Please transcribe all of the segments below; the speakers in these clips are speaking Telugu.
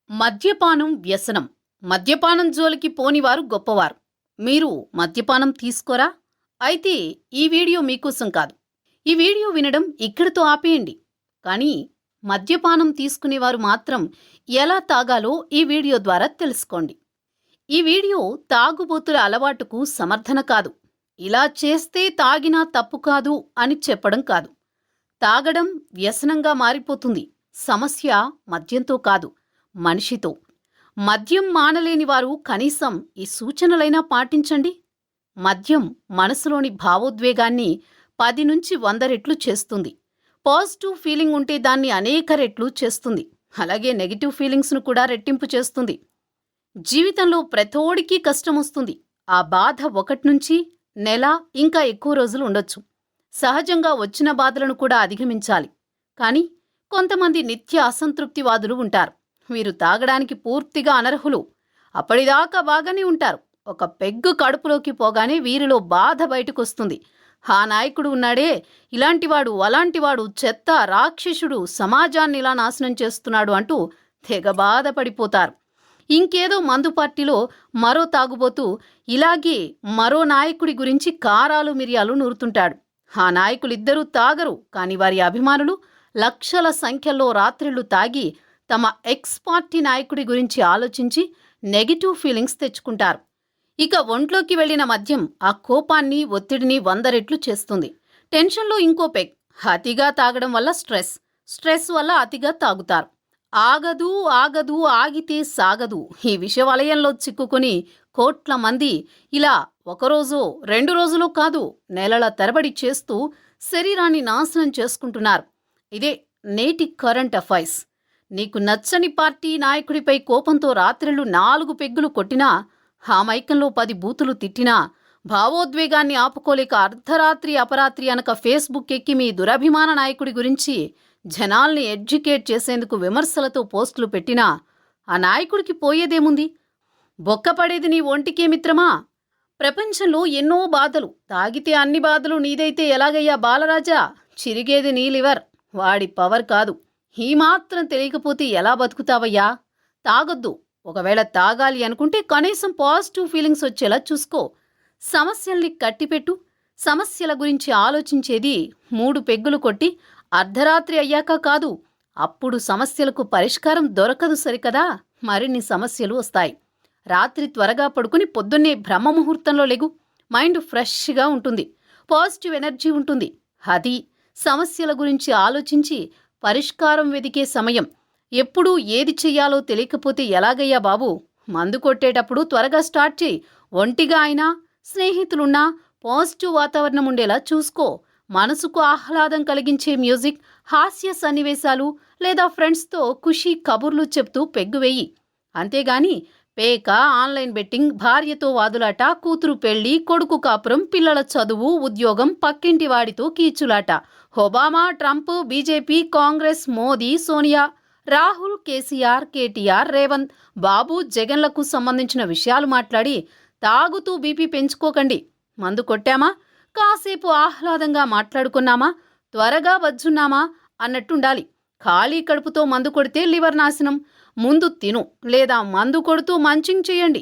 మద్యపానం వ్యసనం. మద్యపానం జోలికి పోనివారు గొప్పవారు. మీరు మద్యపానం తీసుకోరా? అయితే ఈ వీడియో మీకోసం కాదు. ఈ వీడియో వినడం ఇక్కడితో ఆపేయండి. కానీ మద్యపానం తీసుకునేవారు మాత్రం ఎలా తాగాలో ఈ వీడియో ద్వారా తెలుసుకోండి. ఈ వీడియో తాగుబోతుల అలవాటుకు సమర్థన కాదు. ఇలా చేస్తే తాగినా తప్పు కాదు అని చెప్పడం కాదు. తాగడం వ్యసనంగా మారిపోతుంది. సమస్య మద్యంతో కాదు, మనిషితో. మద్యం మానలేని వారు కనీసం ఈ సూచనలైనా పాటించండి. మద్యం మనసులోని భావోద్వేగాన్ని 10 నుంచి 100 రెట్లు చేస్తుంది. పాజిటివ్ ఫీలింగ్ ఉంటే దాన్ని అనేక రెట్లు చేస్తుంది. అలాగే నెగిటివ్ ఫీలింగ్స్ను కూడా రెట్టింపు చేస్తుంది. జీవితంలో ప్రతోడికి కష్టం వస్తుంది. ఆ బాధ 1 నుంచి నెల ఇంకా ఎక్కువ రోజులు ఉండొచ్చు. సహజంగా వచ్చిన బాధలను కూడా అధిగమించాలి. కానీ కొంతమంది నిత్య అసంతృప్తివాదులు ఉంటారు. వీరు తాగడానికి పూర్తిగా అనర్హులు. అప్పటిదాకా బాగానే ఉంటారు. ఒక పెగ్గు కడుపులోకి పోగానే వీరిలో బాధ బయటకొస్తుంది. ఆ నాయకుడు ఉన్నాడే, ఇలాంటివాడు అలాంటివాడు, చెత్త, రాక్షసుడు, సమాజాన్ని ఇలా నాశనం చేస్తున్నాడు అంటూ తెగ బాధపడిపోతారు. ఇంకేదో మందు పార్టీలో మరో తాగుబోతూ ఇలాగే మరో నాయకుడి గురించి కారాలు మిరియాలు నూరుతుంటాడు. ఆ నాయకులిద్దరూ తాగరు, కాని వారి అభిమానులు లక్షల సంఖ్యలో రాత్రిళ్లు తాగి తమ ఎక్స్ పార్టీ నాయకుడి గురించి ఆలోచించి నెగిటివ్ ఫీలింగ్స్ తెచ్చుకుంటారు. ఇక ఒంట్లోకి వెళ్లిన మద్యం ఆ కోపాన్ని, ఒత్తిడిని 100 రెట్లు చేస్తుంది. టెన్షన్లో ఇంకో పెగ్. అతిగా తాగడం వల్ల స్ట్రెస్ వల్ల అతిగా తాగుతారు. ఆగదు ఆగదు ఆగితే సాగదు ఈ విష వలయంలో చిక్కుకుని కోట్ల మంది ఇలా 1 రోజో 2 రోజులో కాదు, నెలల తరబడి చేస్తూ శరీరాన్ని నాశనం చేసుకుంటున్నారు. ఇదే నేటి కరెంట్ అఫైర్స్. నీకు నచ్చని పార్టీ నాయకుడిపై కోపంతో రాత్రిళ్లు 4 పెగ్గులు కొట్టినా, ఆ మైకంలో 10 బూతులు తిట్టినా, భావోద్వేగాన్ని ఆపుకోలేక అర్ధరాత్రి అపరాత్రి అనక ఫేస్బుక్ ఎక్కి మీ దురభిమాన నాయకుడి గురించి జనాల్ని ఎడ్యుకేట్ చేసేందుకు విమర్శలతో పోస్టులు పెట్టినా ఆ నాయకుడికి పోయేదేముంది? బొక్కపడేది నీ ఒంటికే మిత్రమా. ప్రపంచంలో ఎన్నో బాధలు. తాగితే అన్ని బాధలు నీదైతే ఎలాగయ్యా బాలరాజా? చిరిగేది నీ లివర్, వాడి పవర్ కాదు. ఈ మాత్రం తెలియకపోతే ఎలా బతుకుతావయ్యా? తాగొద్దు. ఒకవేళ తాగాలి అనుకుంటే కనీసం పాజిటివ్ ఫీలింగ్స్ వచ్చేలా చూసుకో. సమస్యల్ని కట్టిపెట్టు. సమస్యల గురించి ఆలోచించేది 3 పెగ్గులు కొట్టి అర్ధరాత్రి అయ్యాక కాదు. అప్పుడు సమస్యలకు పరిష్కారం దొరకదు సరికదా. మరిన్ని సమస్యలు వస్తాయి. రాత్రి త్వరగా పడుకుని పొద్దున్నే బ్రహ్మముహూర్తంలో లెగు. మైండ్ ఫ్రెష్గా ఉంటుంది. పాజిటివ్ ఎనర్జీ ఉంటుంది. అది సమస్యల గురించి ఆలోచించి పరిష్కారం వెదికే సమయం. ఎప్పుడూ ఏది చెయ్యాలో తెలియకపోతే ఎలాగయ్యా బాబు? మందు కొట్టేటప్పుడు త్వరగా స్టార్ట్ చేయి. ఒంటిగా అయినా, స్నేహితులున్నా పాజిటివ్ వాతావరణం ఉండేలా చూసుకో. మనసుకు ఆహ్లాదం కలిగించే మ్యూజిక్, హాస్య సన్నివేశాలు లేదా ఫ్రెండ్స్తో ఖుషీ కబుర్లు చెప్తూ పెగ్గువేయి. అంతేగాని పేక, ఆన్లైన్ బెట్టింగ్, భార్యతో వాదులాట, కూతురు పెళ్లి, కొడుకు కాపురం, పిల్లల చదువు, ఉద్యోగం, పక్కింటి వాడితో కీచులాట, Obama, Trump, BJP, Congress, Modi, Sonia, Rahul, KCR, KTR, Revanth, Babu, జగన్లకు సంబంధించిన విషయాలు మాట్లాడి తాగుతూ బీపీ పెంచుకోకండి. మందు కొట్టామా, కాసేపు ఆహ్లాదంగా మాట్లాడుకున్నామా, త్వరగా వజ్జున్నామా అన్నట్టుండాలి. ఖాళీ కడుపుతో మందు కొడితే లివర్ నాశనం. ముందు తిను, లేదా మందు కొడుతూ మంచింగ్ చేయండి.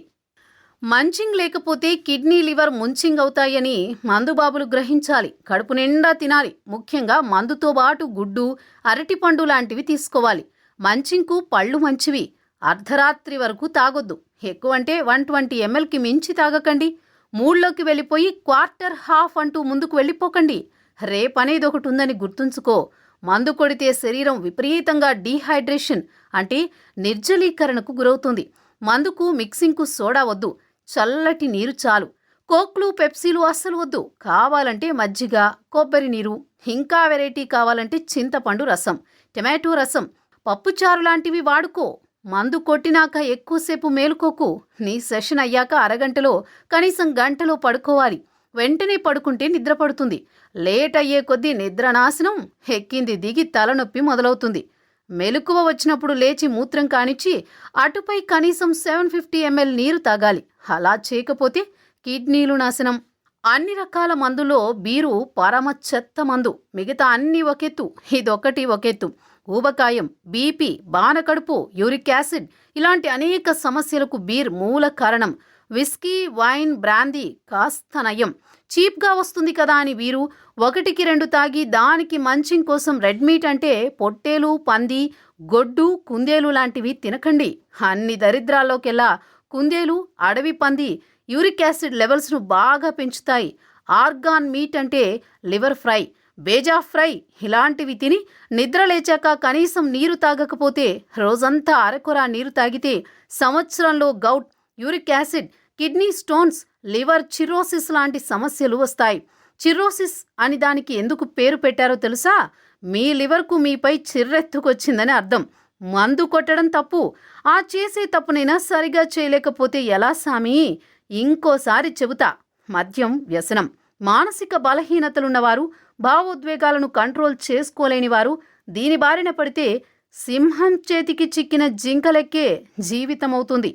మంచింగ్ లేకపోతే కిడ్నీ, లివర్ ముంచింగ్ అవుతాయని మందుబాబులు గ్రహించాలి. కడుపు నిండా తినాలి. ముఖ్యంగా మందుతో పాటు గుడ్డు, అరటిపండు లాంటివి తీసుకోవాలి. మంచింగ్కు పళ్ళు మంచివి. అర్ధరాత్రి వరకు తాగొద్దు. ఎక్కువంటే 120 mlకి మించి తాగకండి. మూడ్లోకి వెళ్ళిపోయి క్వార్టర్, హాఫ్ అంటూ ముందుకు వెళ్ళిపోకండి. రేపనేది ఒకటి ఉందని గుర్తుంచుకో. మందు కొడితే శరీరం విపరీతంగా డీహైడ్రేషన్ అంటే నిర్జలీకరణకు గురవుతుంది. మందుకు మిక్సింగ్కు సోడా వద్దు. చల్లటి నీరు చాలు. కోక్లు, పెప్సీలు అస్సలు వద్దు. కావాలంటే మజ్జిగ, కొబ్బరి నీరు, ఇంకా వెరైటీ కావాలంటే చింతపండు రసం, టమాటో రసం, పప్పుచారు లాంటివి వాడుకో. మందు కొట్టినాక ఎక్కువసేపు మేలుకోకు. నీ సెషన్ అయ్యాక అరగంటలో కనీసం గంటలో పడుకోవాలి. వెంటనే పడుకుంటే నిద్ర పడుతుంది. లేట్ అయ్యే కొద్దీ నిద్ర నాశనం. ఎక్కింది దిగి తలనొప్పి మొదలవుతుంది. మెలకువ వచ్చినప్పుడు లేచి మూత్రం కానిచ్చి అటుపై కనీసం 750 ml నీరు తాగాలి. అలా చేయకపోతే కిడ్నీలు నాశనం. అన్ని రకాల మందులో బీరు పరమ చెత్త మందు. మిగతా అన్ని ఒకెత్తు, ఇదొక్కటి ఒకెత్తు. ఊబకాయం, బీపీ, బానకడుపు, యూరిక్ యాసిడ్ ఇలాంటి అనేక సమస్యలకు బీర్ మూల కారణం. విస్కీ, వైన్, బ్రాందీ కాస్త నయం, చీప్గా వస్తుంది కదా అని వీరు 1-2 తాగి దానికి మంచింగ్ కోసం రెడ్ మీట్ అంటే పొట్టేలు, పంది, గొడ్డు, కుందేలు లాంటివి తినకండి. అన్ని దరిద్రాల్లోకెల్లా కుందేలు, అడవి పంది యూరిక్ యాసిడ్ లెవెల్స్ను బాగా పెంచుతాయి. ఆర్గాన్ మీట్ అంటే లివర్ ఫ్రై, బేజా ఫ్రై ఇలాంటివి తిని నిద్ర లేచాక కనీసం నీరు తాగకపోతే, రోజంతా అరకొర నీరు తాగితే సంవత్సరంలో gout, uric acid, kidney stones, liver cirrhosis లాంటి సమస్యలు వస్తాయి. చిర్రోసిస్ అని దానికి ఎందుకు పేరు పెట్టారో తెలుసా? మీ లివర్కు మీపై చిర్రెత్తుకొచ్చిందని అర్థం. మందు కొట్టడం తప్పు, ఆ చేసే తప్పునైనా సరిగా చేయలేకపోతే ఎలా సామి? ఇంకోసారి చెబుతా, మద్యం వ్యసనం. మానసిక బలహీనతలున్నవారు, భావోద్వేగాలను కంట్రోల్ చేసుకోలేని వారు దీని బారిన పడితే సింహం చేతికి చిక్కిన జింకలెక్కే జీవితమవుతుంది.